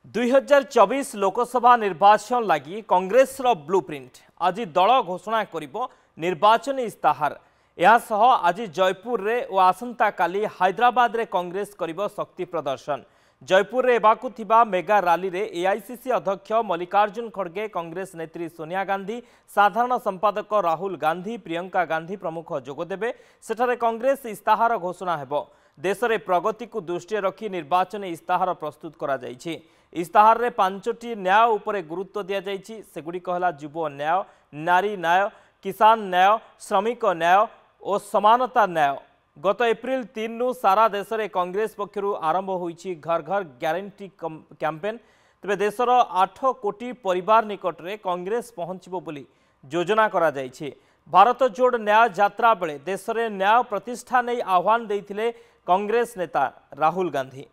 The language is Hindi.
2024 लोकसभा निर्वाचन लगी कांग्रेस ब्लूप्रिंट आज दल घोषणा करिबो निर्वाचन इस्ताहार। यासह आज जयपुर रे और आसंता काली हैदराबाद रे कांग्रेस करिबो शक्ति प्रदर्शन। जयपुर रे एबाकु थिबा मेगा रैली रे एआईसीसी अध्यक्ष मल्लिकार्जुन खड़गे, कांग्रेस नेत्री सोनिया गांधी, साधारण संपादक राहुल गांधी, प्रियंका गांधी प्रमुख जोगदेबे। सेठारे कांग्रेस इस्ताहार घोषणा हेबो। देश रे प्रगति को दृष्टि रखी निर्वाचन इस्ताहार प्रस्तुत करा जायछि। इस्ताहार रे 5टी न्याय उपरे गुरुत्व दिया जायछि। सेगुड़िक हला युव न्याय, नारी न्याय, किसान न्याय, श्रमिक न्याय और समानता न्याय। गत एप्रिल 3 रु सारा देश में कांग्रेस पक्षरु आरंभ होईछि घर घर ग्यारंटी कैंपेन। तबे देशर 8 कोटी परिवार निकट में कांग्रेस पहुंचबो बोली योजना करा जायछि। भारत जोड़ न्याय यात्रा बेले देश में न्याय प्रतिष्ठा नहीं आह्वान देइथिले कांग्रेस नेता राहुल गांधी।